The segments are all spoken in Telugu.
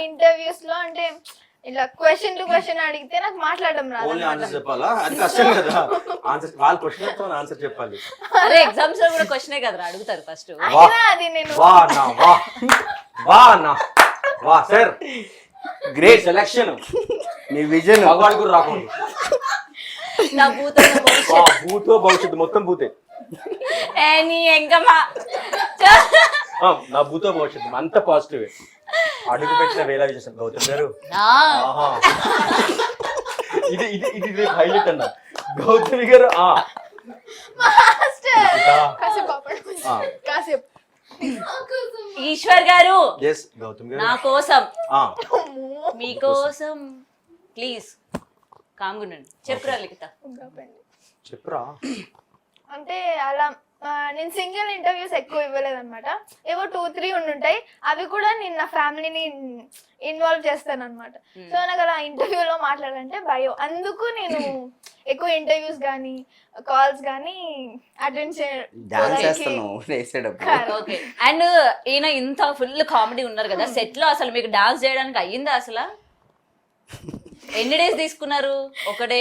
ఇంటర్వ్యూస్ లో అంటే ఇలా క్వశ్చన్ టు క్వశ్చన్ అడిగితే నాకు మాట్లాడడం రాదు. ఓన్లీ ఆన్సర్ చెప్పాలా? అది కష్టం కదా. ఆన్సర్ వాళ్ళ క్వశ్చన్ తో ఆన్సర్ చెప్పాలి. అరే ఎగ్జామ్స్ లో కూడా క్వశ్చనే కదా అడుగుతారు ఫస్ట్. అది నేను వా సార్ గ్రేట్ సెలక్షన్. మీ విజన్ భగవాన్ కూడా రాకుండా నా భూతో భవిష్యత్తు మొత్తం భూతే. నా భూతో భవిష్యత్తు అంత పాజిటివ్. అడుగు పెట్టిన వేళ విశేషం గౌతమ్ గారు. ఇది ఇది ఇది హైలైట్ అన్న గౌతమి గారు. ఈశ్వర్ గారు గౌతమ్ గారు నా కోసం మీకోసం ప్లీజ్ కాంగునండి. చెప్పురా లిఖిత చెప్పురా. అంటే అలా నేను సింగిల్ ఇంటర్వ్యూస్ ఎక్కువ ఇవ్వలేదు అనమాట. ఏవో 2-3 ఉండుంటాయి. అవి కూడా నేను నా ఫ్యామిలీని ఇన్వాల్వ్ చేస్తాను అనమాట. సో నాకు అలా ఇంటర్వ్యూలో మాట్లాడాలంటే భయం. అందుకు నేను ఎక్కువ ఇంటర్వ్యూస్ కానీ కాల్స్ కానీ అటెండ్ ఓకే. అండ్ ఈయన ఇంత ఫుల్ కామెడీ ఉన్నారు కదా సెట్ లో, అసలు మీకు డాన్స్ చేయడానికి అయ్యిందా అసలు? ఎన్ని డేస్ తీసుకున్నారు? ఒకటే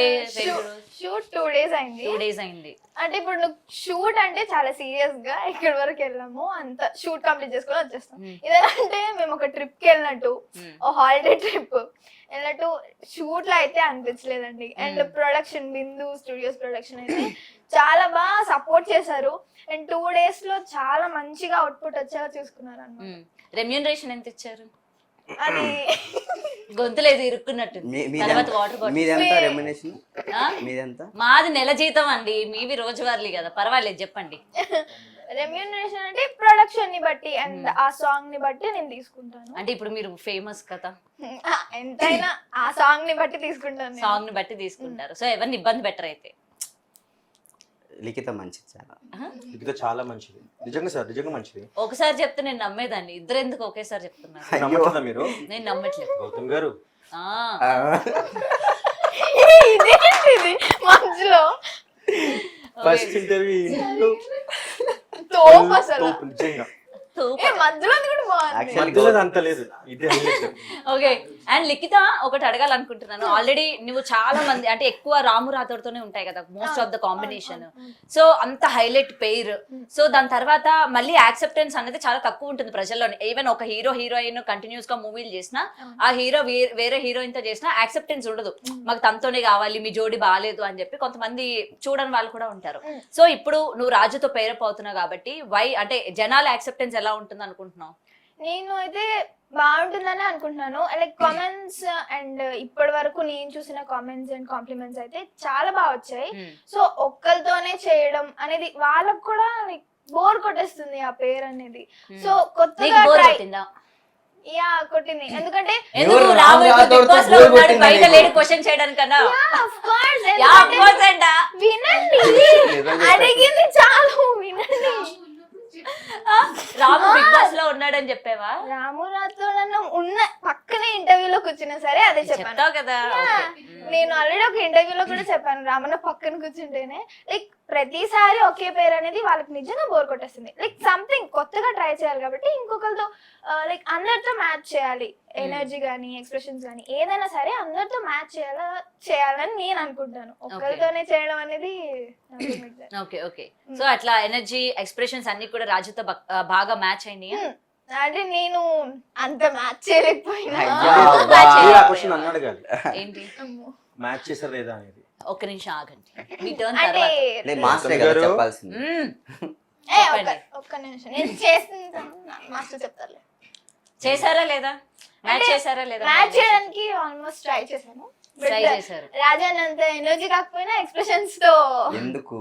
షూట్ 2 days అయింది. 2 days అయింది. అంటే ఇప్పుడు నువ్వు షూట్ అంటే చాలా సీరియస్ గా ఎక్కడి వరకు వెళ్ళాము అంత షూట్ కంప్లీట్ చేసుకొని వచ్చేస్తాం. ఇదేంటే మేము ఒక ట్రిప్ కి వెళ్ళినట్టు, ఓ హాలిడే ట్రిప్ వెళ్ళినట్టు షూట్ లో అయితే అనిపించలేదండి. And production Bindu studios production అయితే చాలా బాగా సపోర్ట్ చేశారు. అండ్ 2 days లో చాలా మంచిగా అవుట్పుట్ వచ్చేలా చూసుకున్నారు అన్నమాట. రెమ్యూనరేషన్ ఎంత ఇచ్చారు? అది గొంతులేదు ఇరుక్కున్నట్టు. మాది నెల జీతం అండి, మీవి రోజువారీ కదా. పర్వాలేదు చెప్పండి. రెమ్యూనరేషన్ అంటే ప్రొడక్షన్ ని బట్టి అండ్ ఆ సాంగ్ ని బట్టి నేను తీసుకుంటాను. అంటే ఇప్పుడు మీరు ఫేమస్ కదా, ఎంతైనా ఆ సాంగ్ ని బట్టి తీసుకుంటాను. సాంగ్ ని బట్టి తీసుకుంటారు. సో ఎవరిని ఇబ్బంది పెట్టరు అయితే. లిఖిత మంచిది, లిఖిత చాలా మంచిది. నిజంగా సార్, నిజంగా మంచిది. ఒకసారి చెప్తే నేను నమ్మేదాన్ని, ఇద్దరు ఎందుకు ఒకేసారి చెప్తున్నారు? మీరు నేను నమ్మట్లేదు. గౌతమ్ గారు మధ్యలో ఫస్ట్ ఇంటర్వ్యూ అంత లేదు. ఓకే. అండ్ లిఖిత ఒకటి అడగాలనుకుంటున్నాను. ఆల్రెడీ నువ్వు చాలా మంది అంటే ఎక్కువ రాము రాథోడ్తోనే ఉంటాయి కదా most of the combination. So అంత హైలైట్ పెయిర్. సో దాని తర్వాత మళ్ళీ యాక్సెప్టెన్స్ అనేది చాలా తక్కువ ఉంటుంది ప్రజల్లో. ఈవెన్ ఒక హీరో హీరోయిన్ కంటిన్యూస్ గా మూవీలు చేసినా, ఆ హీరో వేరే హీరోయిన్ తో చేసినా యాక్సెప్టెన్స్ ఉండదు. మాకు తనతోనే కావాలి, మీ జోడి బాగాలేదు అని చెప్పి కొంతమంది చూడని వాళ్ళు కూడా ఉంటారు. సో ఇప్పుడు నువ్వు రాజుతో పేరప్ అవుతున్నావు కాబట్టి వై అంటే జనాల యాక్సెప్టెన్స్ ఎలా ఉంటుంది అనుకుంటున్నావు? నేను అయితే బాగుంటుందని అనుకుంటున్నాను. లైక్ కామెంట్స్ అండ్ ఇప్పటి వరకు నేను చూసిన కామెంట్స్ అండ్ కాంప్లిమెంట్స్ అయితే చాలా బాగా వచ్చాయి. సో ఒక్కరితోనే చేయడం అనేది వాళ్ళకు కూడా లైక్ బోర్ కొట్టేస్తుంది ఆ పేరు అనేది. సో కొత్తగా కొట్టింది. ఎందుకంటే బయట లేడీ క్వశ్చన్ చేయడానికన్నా వినండి, అడిగింది చాలు వినండి. రాము బిగ్ బాస్ లో ఉన్నాడని చెప్పావా? రాము రాథోడ్ ఉన్న పక్కనే ఇంటర్వ్యూలో కూర్చున్నా సరే అదే చెప్పాను కదా. నేను ఆల్రెడీ ఒక ఇంటర్వ్యూలో కూడా చెప్పాను, రామన్న పక్కన కూర్చుంటేనే లైక్ ప్రతిసారి ఒకే పేరు అనేది వాళ్ళకి నిజంగా బోర్ కొట్టేస్తుంది. లైక్ సంథింగ్ కొత్తగా ట్రై చేయాలి కాబట్టి ఇంకొకరితో లైక్ అందరితో మ్యాచ్ చేయాలి. ఎనర్జీ గానీ ఎక్స్ప్రెషన్స్ గానీ ఏదైనా సరే అందరితో మ్యాచ్ చేయాలని నేను అనుకుంటాను. ఒక్కరితోనే చేయడం అనేది. Okay okay. సో అట్లా ఎనర్జీ ఎక్స్ప్రెషన్స్ అన్ని కూడా రాజుతో బాగా మ్యాచ్ అయినాయి. అంటే నేను అంత మ్యాచ్ చేయలేకపోయినా. ఏంటి మ్యాచ్ చేసారు లేదా అనేది ఒక్క నిమిషం ఆగండి, మీ టర్న్ తర్వాత ఒక్క నిమిషం నేను మాస్టర్ చెప్తారు. చేశారా లేదా మ్యాచ్ చేశారా లేదా? మ్యాచ్ చేయడానికి ఆల్మోస్ట్ ట్రై చేశాను. రాజన్ అంత ఎనర్జీ కాకపోయినా ఎక్స్ప్రెషన్స్ తో. ఎందుకు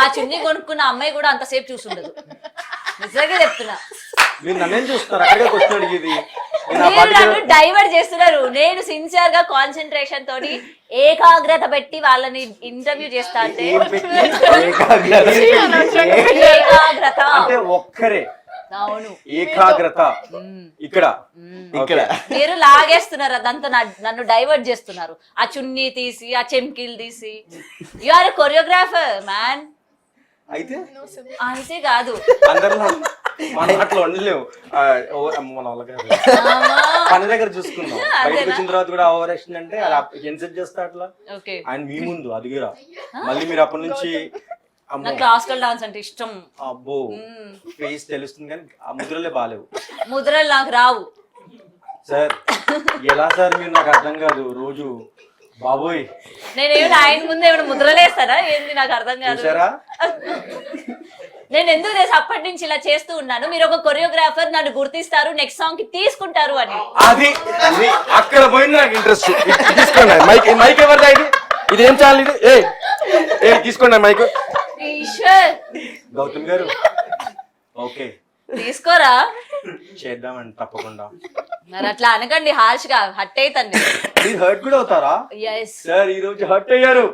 ఆ చున్నీ కొనుక్కున్న అమ్మాయి కూడా అంతసేపు చూసుండదు. నిజంగా చెప్తున్నా. నన్ను డైవర్ట్ చేస్తున్నారు. నేను సిన్సియర్ గా కాన్సన్ట్రేషన్ తోటి ఏకాగ్రత పెట్టి వాళ్ళని ఇంటర్వ్యూ చేస్తా అంటే ఏకాగ్రత ఒక్కరే. అవును, ఏకాగ్రత. ఇక్కడ మీరు లాగేస్తున్నారు, అదంతా నన్ను డైవర్ట్ చేస్తున్నారు. ఆ చున్నీ తీసి ఆ చెంకీలు తీసి. You are a choreographer man. అయితే అయితే కాదు అందరిలో మన అట్లా వండలేవు మన వాళ్ళ కాదు. పని దగ్గర చూసుకుందాం. బయటకు వచ్చిన తర్వాత కూడా ఓవర్ యాక్షన్ అంటే ఎన్సెట్ చేస్తా అట్లా ఓకే ఆయన మీ ముందు అదిగిరా మళ్ళీ మీరు అప్పటి నుంచి అమ్మో నాకు క్లాసికల్ డాన్స్ అంటే ఇష్టం. అబ్బో ఫేస్ తెలుస్తుంది కానీ ఆ ముద్రలే బాలేవు ముద్రలు నాకు రావు. సార్. ఎలా సార్ మీరు నాకు అర్థం కాదు రోజు బాబోయ్ నేనేమైనా ఆయన ముందు ఏమైనా ముద్రలేస్తారా ఏంది నాకు అర్థం కాదు. చూసారా నేను ఎందుకు చేసి అప్పటి నుంచి ఇలా చేస్తూ ఉన్నాను. మీరు ఒక కొరియోగ్రాఫర్ నన్ను గుర్తిస్తారు నెక్స్ట్ సాంగ్ కి తీసుకుంటారు అని. అది అక్కడ పోయింది నాకు ఇంట్రెస్ట్. తీసుకోండి మైక్. మైక్ ఎవరిదా ఇది? ఇది ఏం చాలు ఇది? ఏ తీసుకోండి మైక్. ఈశ్వర్ గౌతమ్ గారు ఓకే తీసుకోరా. చేద్దామండి తప్పకుండా. మరి అట్లా అనకండి హార్ష్ గా హట్ అవుతాను. మీరు హర్ట్ కూడా అవుతారా? ఎస్ సార్ ఈ రోజు హర్ట్ అయ్యారు.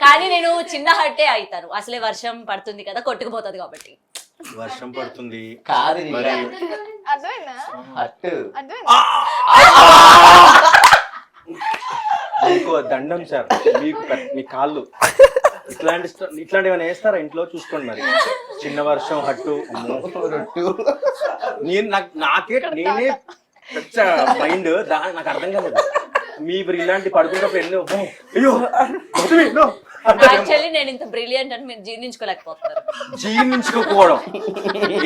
కానీ నేను చిన్న హట్టే అవుతాను. అసలే వర్షం పడుతుంది కదా కొట్టుకుపోతుంది కాబట్టి. వర్షం పడుతుంది కాదు మరి అర్థమైందా? అట్టు అర్థమైందా? మీకు దండం సార్. మీకు మీ కాళ్ళు ఇట్లాంటివి ఏమైనా వేస్తారా ఇంట్లో? చూసుకోండి మరి. చిన్న వర్షం హట్టు నేను నేనే మైండ్ నాకు అర్థం కాలేదు. మీ ఇలాంటి పడుకున్నప్పుడు ఎన్నో అయ్యో యాక్చువల్లీ నేను ఇంత బ్రిలియంట్ అని మీరు జీర్ణించుకోలేకపోతున్నారు. జీర్ణించుకోకపోవడం,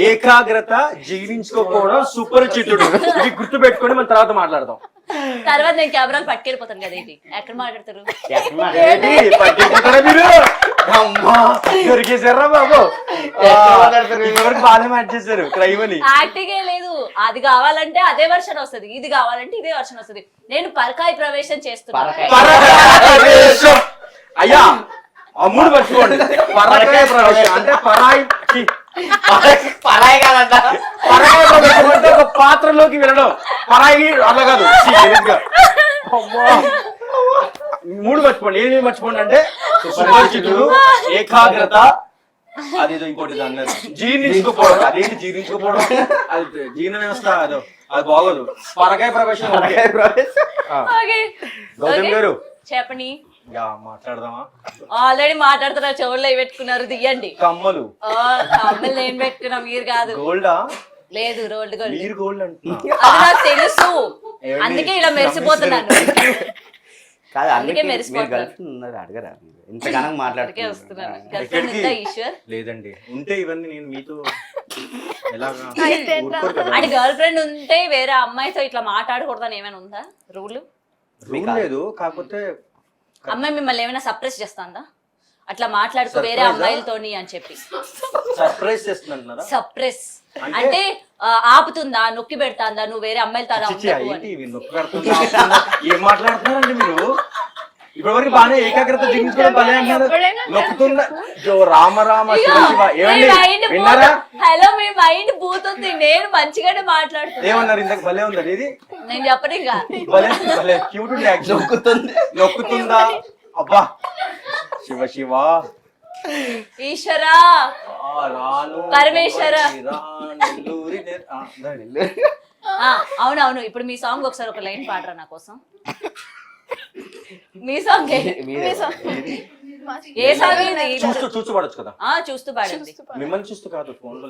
ఏకాగ్రత, జీర్ణించుకోకపోవడం సుపరిచితుడు. ఇవి గుర్తు పెట్టుకొని మన తర్వాత మాట్లాడదాం. తర్వాత నేను కెమెరాలు పట్టుకెళ్ళిపోతాను కదా. ఏంటి ఎక్కడ మాట్లాడతారు? పట్టిపోతారా మీరు? అమ్మా దొరికేసారా బాబు? ఎవరికి బాగానే మ్యాచ్ చేశారు క్రైమ్ అని. యాక్టింగ్ ఏ లేదు. అది కావాలంటే అదే వర్షన్ వస్తుంది, ఇది కావాలంటే ఇదే వర్షన్ వస్తుంది. నేను పరకాయ ప్రవేశం చేస్తున్నాను. ప్రవేశం అయ్యా ఆ మూడు మర్చిపోండి. పరకాయ ప్రవేశం అంటే పరాయి కాదంట. పరాయి ప్రవేశం అంటే ఒక పాత్రలోకి వెళ్ళడం. పరాయి అలా కాదు. మూడు మర్చిపోండి. ఏమేమి మర్చిపోండి అంటే సుపరిచితుడు, ఏకాగ్రత, అదేదో ఇంకోటి అన్నారు జీర్ణించుకోపోవడం. అదేంటి జీర్ణించుకోపోవడం? అది జీర్ణ వ్యవస్థ అదో అది బాగోదు. పరకాయ ప్రవేశం. ఓకే గౌతమ్ గారు చెప్పండి. మాట్లాడదామా? ఆల్రెడీ మాట్లాడుతున్నారు. చెవుల్లో పెట్టుకున్నారు దియండి. కమ్మలు కమ్మలు నేను పెట్టుకున్నా మీరు కాదు. గోల్డా? లేదు రోల్డ్ గోల్డ్. మీరు గోల్డ్ అంటున్నా. అది నాకు తెలుసు. అందుకే ఇలా మెరిసిపోతున్నాను. కాదు అందుకే మీరు మెరిసిపోతున్నాను. గర్ల్ ఫ్రెండ్ ఉన్నారు అడగరా? ఇంతగానం అందుకే వస్తున్నాను. మాట్లాడుతున్నారు. గర్ల్ ఫ్రెండ్ ఉందా ఈశ్వర్? లేదండి. ఉంటే ఇవన్నీ నేను మీతో ఎలాగా అయితే ఊరుకోరు కదా. అంటే గర్ల్ ఫ్రెండ్ ఉంటే వేరే అమ్మాయితో ఇట్లా మాట్లాడకూడదని ఏమైనా ఉందా రూల్? రూల్ లేదు. కాకపోతే అమ్మాయి మిమ్మల్ని ఏమైనా సప్రెస్ చేస్తాందా? అట్లా మాట్లాడుకో వేరే Surprise ఆ? అమ్మాయిలతోని అని చెప్పి. సర్ప్రైజ్ చేస్తున్నారు. సప్రెస్ అంటే ఆపుతుందా, నొక్కి పెడతాందా, నువ్వు వేరే అమ్మాయిలతో అలా ఉండకు అని. ఏం మాట్లాడుతున్నారండి మీరు? ఇప్పటివరకు బాగానే ఏకాగ్రత జీవించుకోవడం భలే అన్నారు. నొక్కుతుందా జో రామ రామ శివ శివ. ఏమండి విన్నారా? హలో మీ మైండ్ పోతుంది. నేను మంచిగానే మాట్లాడుతున్నా. ఏమన్నారు ఇంతకు? భలే ఉందండి ఇది. నేను చెప్పను ఇంకా. భలే భలే క్యూట్ ఉంది యాక్చువల్. నొక్కుతుందా? అబ్బా శివ శివ ఈశ్వరా రాను పరమేశ్వర. నెల్లూరి అవునవును. ఇప్పుడు మీ సాంగ్ ఒకసారి ఒక లైన్ పాడరా నా కోసం. మీ సాంగ్ ఏ సాంగ్ ఇది? చూస్తూ పాడొచ్చు కదా. చూస్తూ పాడండి. మిమ్మల్ని చూస్తూ కాదు ఫోన్ లో